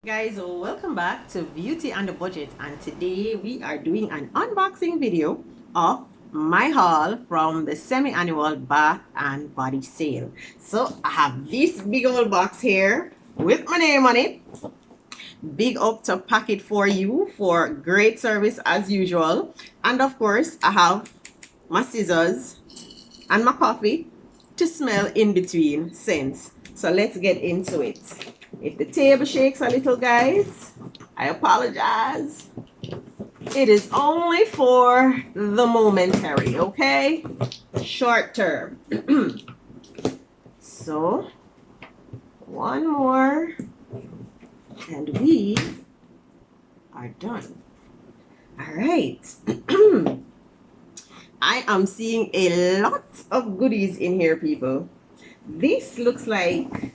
Guys, welcome back to Beauty and the Budget, and today we are doing an unboxing video of my haul from the semi-annual bath and body sale. So I have this big old box here with my name on it. Big up to pack it for you for great service as usual. And of course I have my scissors and my coffee to smell in between scents. So let's get into it. If the table shakes a little, guys, I apologize. It is only for the momentary, okay? Short term. So, one more, and we are done. All right. I am seeing a lot of goodies in here, people. This looks like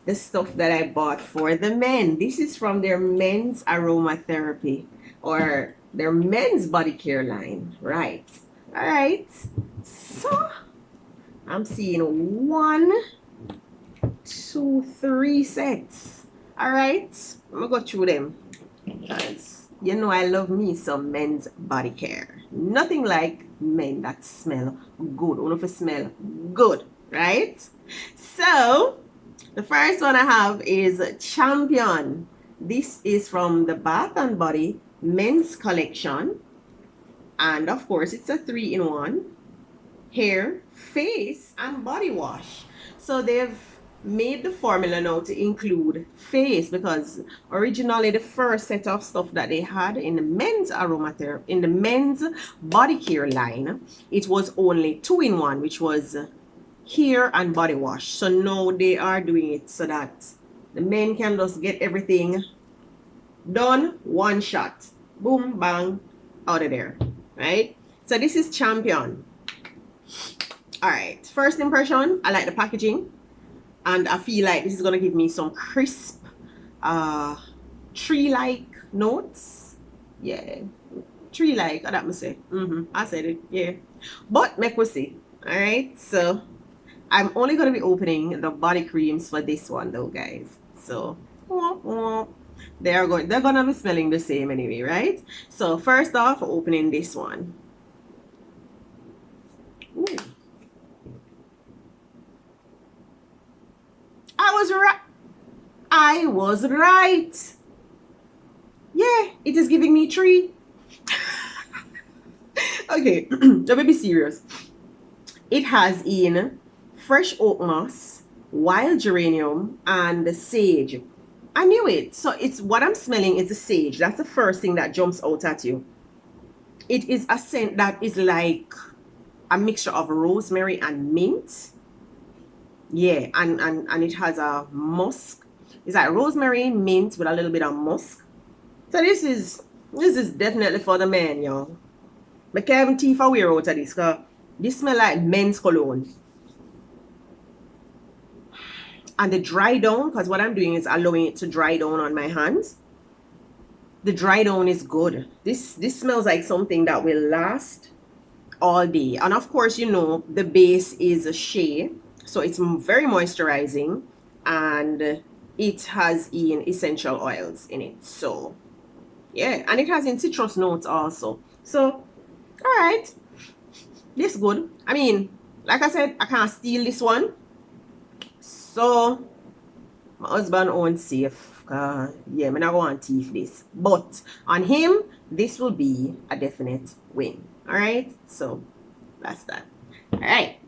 the stuff that I bought for the men. This is from their men's aromatherapy or their men's body care line, right? All right, so I'm seeing 1, 2, 3 sets. All right, I'm gonna go through them because you know I love me some men's body care. Nothing like men that smell good, only if smell good, right? So the first one I have is Champion. This is from the Bath and Body men's collection. And of course, it's a 3-in-1 hair, face, and body wash. So they've made the formula now to include face, because originally the first set of stuff that they had in the men's aromatherapy, in the men's body care line, it was only 2-in-1, which was hair and body wash. So now they are doing it so that the men can just get everything done one shot, boom bang, out of there, right? So this is Champion. All right, first impression, I like the packaging, and I feel like this is gonna give me some crisp tree-like notes. Yeah, tree-like, that must say. I said it, yeah, but make we see. All right, so I'm only going to be opening the body creams for this one though, guys. So they're going to be smelling the same anyway, right? So first off, opening this one. Ooh. I was right. Yeah, it is giving me tree. Okay, let me be serious. It has in fresh oak moss, wild geranium, and the sage. I knew it. So it's what I'm smelling is the sage. That's the first thing that jumps out at you. It is a scent that is like a mixture of rosemary and mint. Yeah, and it has a musk. It's like rosemary, mint with a little bit of musk. So this is definitely for the men, y'all. But can't teeth wear out of this, because this smell like men's cologne. And the dry down, because what I'm doing is allowing it to dry down on my hands. The dry down is good. This smells like something that will last all day. And of course, you know, the base is a shea, so it's very moisturizing, and it has in essential oils in it. So yeah, and it has in citrus notes also. So all right, this good. I mean, like I said, I can't steal this one. So my husband owns safe. Yeah, I'm not going to thief this. But on him, this will be a definite win. Alright? So that's that. Alright.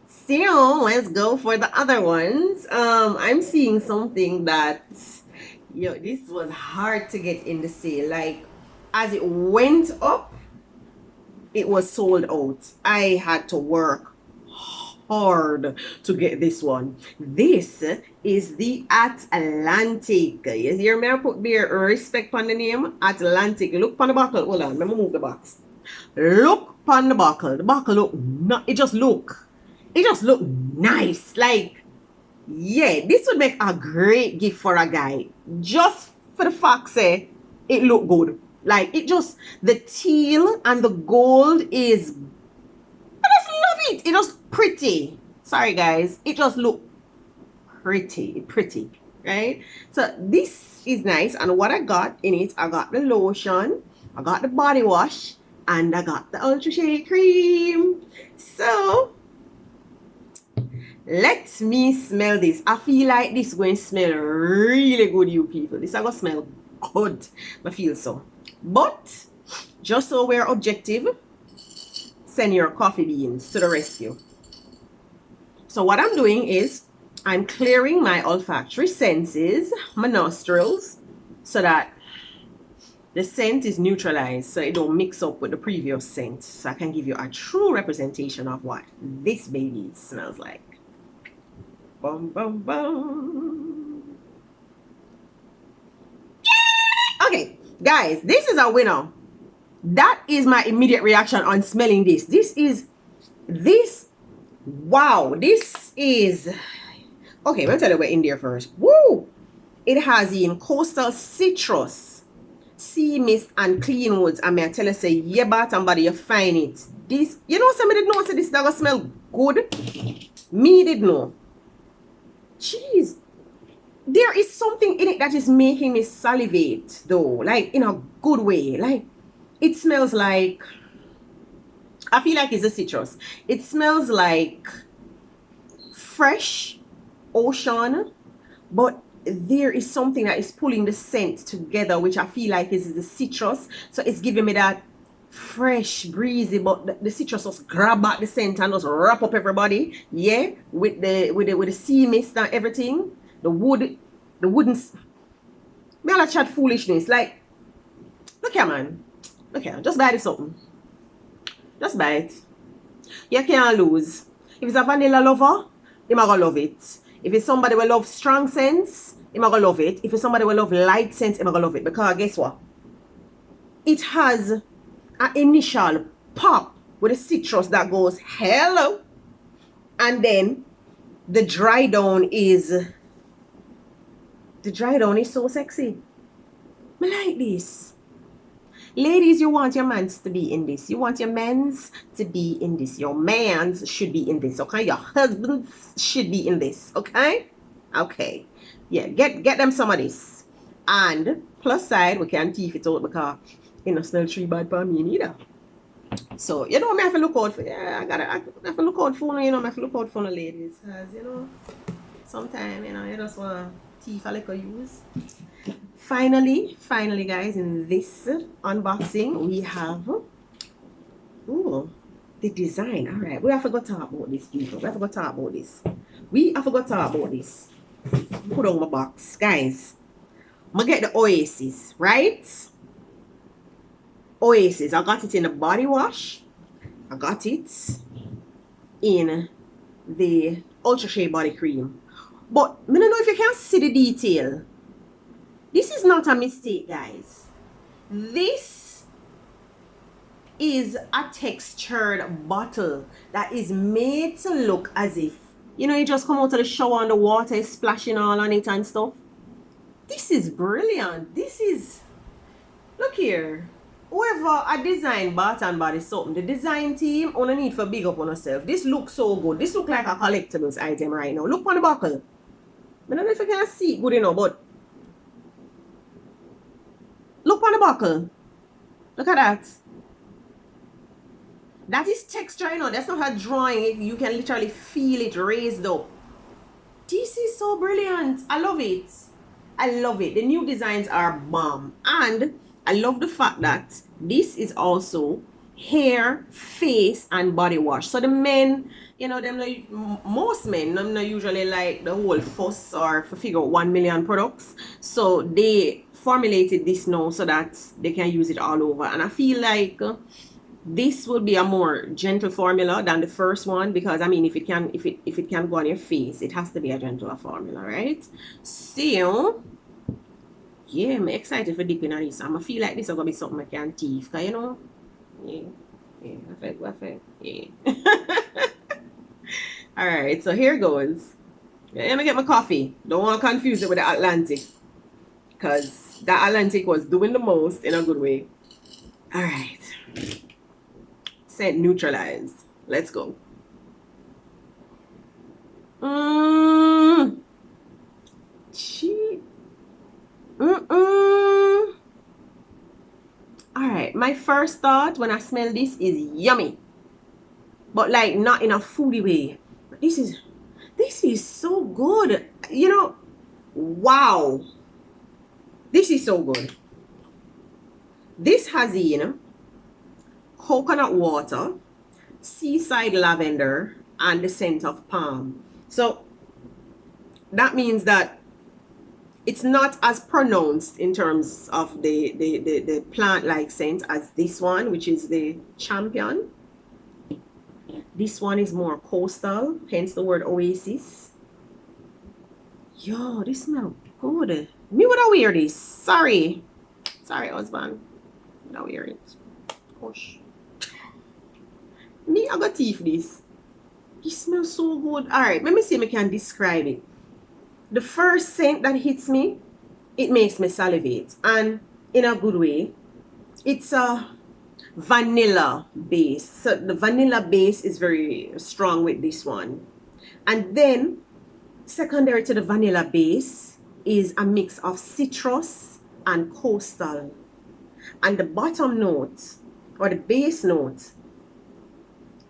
So let's go for the other ones. I'm seeing something that, yo, this was hard to get in the sale. Like, as it went up, it was sold out. I had to work hard to get this one. This is the Atlantic. You hear me? I put bare respect on the name. Atlantic. Look on the bottle. Hold on, let me move the box. Look on the bottle. The bottle look it just look nice. Like, yeah, this would make a great gift for a guy. Just for the fact say it look good. Like, it just, the teal and the gold is, I just love it. It just pretty. Sorry guys, it just look pretty, right? So this is nice. And what I got in it, I got the lotion, I got the body wash, and I got the Ultra Shea Cream. So let me smell this. I feel like this is going to smell really good, you people. This is going to smell good. I feel so. But just so we're objective, send your coffee beans to the rescue. So what I'm doing is I'm clearing my olfactory senses, my nostrils, so that the scent is neutralized, so it don't mix up with the previous scent. So I can give you a true representation of what this baby smells like. Bum, bum, bum. Okay, guys, this is a winner. That is my immediate reaction on smelling this. Wow, this is, okay, let me tell you what's in there first. Woo! It has in coastal citrus, sea mist, and clean woods. And I tell you, say, yeah, but somebody, you find it. This, you know, somebody did know, say this doesn't smell good. Me did know. Jeez. There is something in it that is making me salivate, though. Like, in a good way. Like, it smells like, I feel like it's a citrus. It smells like fresh ocean, but there is something that is pulling the scent together, which I feel like is the citrus. So it's giving me that fresh, breezy, but the citrus just grab back the scent and just wrap up everybody. Yeah, with the sea mist and everything. The wooden. Me all that chat foolishness. Like, look here, man. Look here, just buy this something. Just buy it. You can't lose. If it's a vanilla lover, you might gonna love it. If it's somebody who love strong scents, you might gonna love it. If it's somebody who love light scents, you might gonna love it. Because guess what? It has an initial pop with a citrus that goes hello, and then the dry down is so sexy. I like this. Ladies, you want your mans to be in this. You want your men's to be in this. Your mans should be in this, okay? Your husbands should be in this, okay? Okay. Yeah, get them some of this. And plus side, we can teeth it out because it don't smell too bad for me neither. So, you know, I have to look out for, yeah, I have to look out for, you know, I have to look out for the ladies. Because, you know, sometimes, you know, you just want teeth a little use. Finally, guys, in this unboxing, we have the design. All right, we have to go talk about this, people. We have to go talk about this. Put on my box, guys. I'm gonna get the Oasis, right? Oasis. I got it in the body wash. I got it in the Ultra Shea body cream. But I don't know if you can see the detail. This is not a mistake, guys. This is a textured bottle that is made to look as if, you know, you just come out of the shower and the water is splashing all on it and stuff. This is brilliant. This is, look here. Whoever a design Bath and Body something, the design team, only need for big up on yourself. This looks so good. This looks like a collectibles item right now. Look on the buckle. I don't know if you can see it good enough, but look on the buckle. Look at that. That is texture, you know. That's not a drawing. You can literally feel it raised up. This is so brilliant. I love it. I love it. The new designs are bomb. And I love the fact that this is also hair, face, and body wash. So the men, you know, most men, them not usually like the whole fuss or figure out 1 million products. So they formulated this now so that they can use it all over. And I feel like this will be a more gentle formula than the first one, because I mean, if it can go on your face, it has to be a gentler formula, right? So yeah, I'm excited for dipping on this. I feel like this is gonna be something I can teeth, cause you know, I feel, yeah. All right, so here goes. Let me get my coffee. Don't want to confuse it with the Atlantic, because the Atlantic was doing the most in a good way. All right. Scent neutralized. Let's go. my first thought when I smell this is yummy. But like not in a foodie way. But this is so good. You know, wow. This is so good. This has in coconut water, seaside lavender, and the scent of palm. So that means that it's not as pronounced in terms of the plant-like scent as this one, which is the Champion. This one is more coastal, hence the word Oasis. Yo, this smells good. Me would I wear this? Sorry, husband. Would I wear it? Gosh. Me, I got teeth this. This smells so good. Alright, let me see if I can describe it. The first scent that hits me, it makes me salivate. And in a good way. It's a vanilla base. So the vanilla base is very strong with this one. And then, secondary to the vanilla base is a mix of citrus and coastal. And the bottom note, or the base note,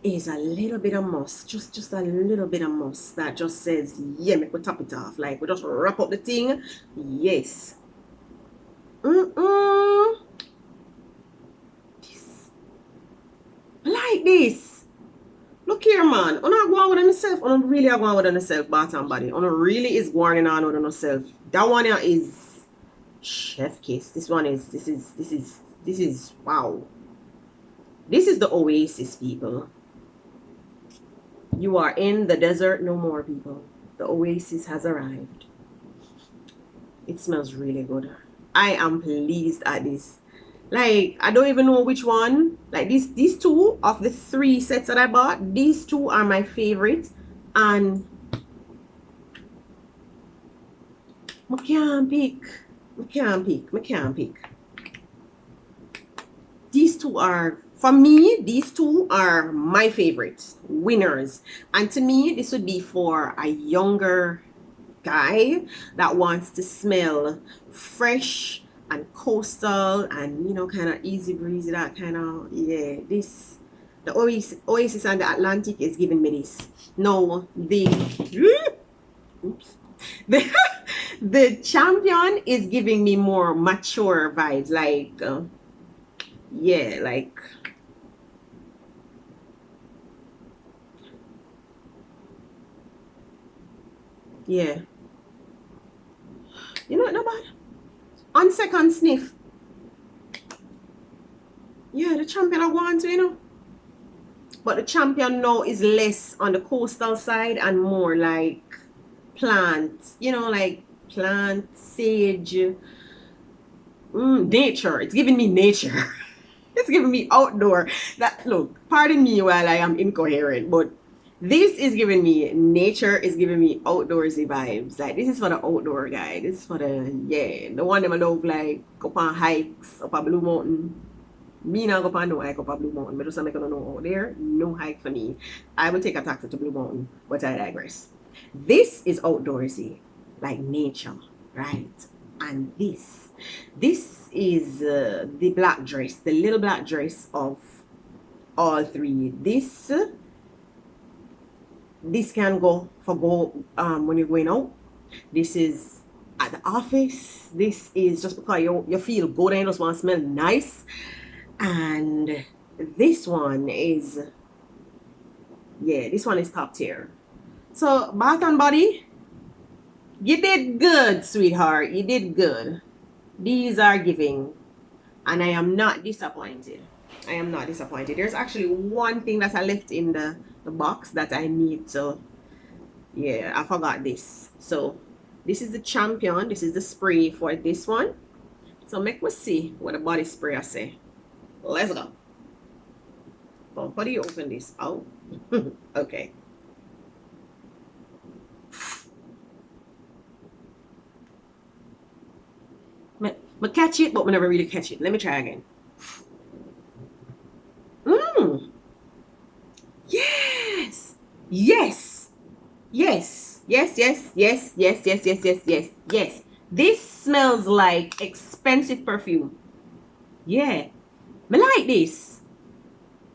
is a little bit of musk, just a little bit of musk that just says, yeah, make we top it off. Like, we just wrap up the thing. Yes. This. I like this. Look here, man. I'm not going with myself. I'm really going with myself, Bath and Body. I'm really is going on with myself. That one here is chef kiss. This one is, this is, wow. This is the Oasis, people. You are in the desert no more, people. The Oasis has arrived. It smells really good. I am pleased at this. Like, I don't even know which one. Like, these two of the 3 sets that I bought, these 2 are my favorite. And I can't pick. These 2 are, for me, these 2 are my favorites, winners. And to me, this would be for a younger guy that wants to smell fresh and coastal and, you know, kind of easy breezy, that kind of, yeah. This, the Oasis and the Atlantic is giving me this. No, the Champion is giving me more mature vibes, like, yeah, like, yeah. You know what, not bad. On second sniff, yeah, the Champion I want to, you know. But the Champion now is less on the coastal side and more like plant, you know, like plant, sage, nature. It's giving me nature. It's giving me outdoor. That, look, pardon me while I am incoherent, but this is giving me nature, is giving me outdoorsy vibes. Like, this is for the outdoor guy. This is for the, yeah, the one that I love, like, go on hikes up a Blue Mountain. Me not go on no hike up a Blue Mountain. But just make no know out there, no hike for me. I will take a taxi to Blue Mountain, but I digress. This is outdoorsy, like nature, right? And this is the black dress, the little black dress of all 3. This can go when you're going out. This is at the office. This is just because you feel good and you just want to smell nice. And this one is, yeah, this one is top tier. So, Bath and Body, you did good, sweetheart. You did good. These are giving. And I am not disappointed. I am not disappointed. There's actually one thing that I left in the box that I need to, yeah, I forgot this. So this is the Champion. This is the spray for this one. So make me see what the body spray I say. Let's go. Well, how do you open this? Oh, okay. I catch it, but we never really catch it. Let me try again. Yes. Yes. Yes. Yes. Yes. Yes. Yes. Yes. Yes. Yes. Yes. Yes. This smells like expensive perfume. Yeah. Me like this.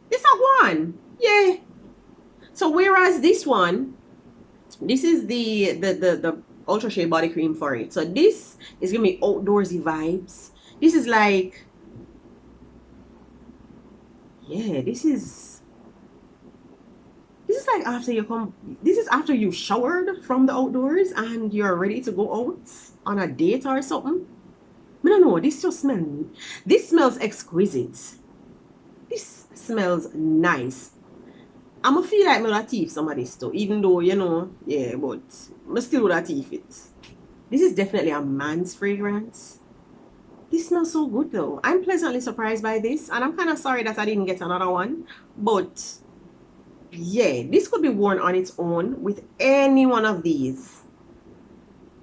This a one. Yeah. So whereas this one, this is the Ultra Shea Body Cream for it. So this is giving me outdoorsy vibes. This is like, yeah, this is like after you come, this is after you showered from the outdoors and you're ready to go out on a date or something. I don't know, this smells exquisite. This smells nice. I'm gonna feel like I'm gonna teeth some of this too, even though, you know, yeah, but I still would teeth it. This is definitely a man's fragrance. This smells so good though. I'm pleasantly surprised by this, and I'm kind of sorry that I didn't get another one, but yeah, this could be worn on its own with any one of these.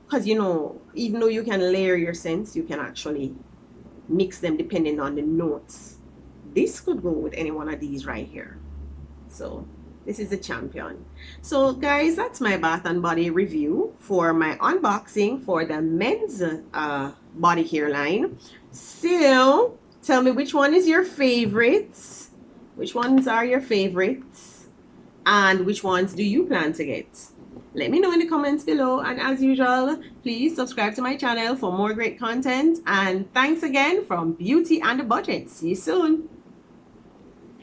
Because, you know, even though you can layer your scents, you can actually mix them depending on the notes. This could go with any one of these right here. So this is the champion. So guys, that's my Bath and Body review for my unboxing for the men's body care line. So tell me which one is your favorite, which ones are your favorites, and which ones do you plan to get? Let me know in the comments below, and as usual, please subscribe to my channel for more great content. And thanks again from Beauty and the Budget. See you soon.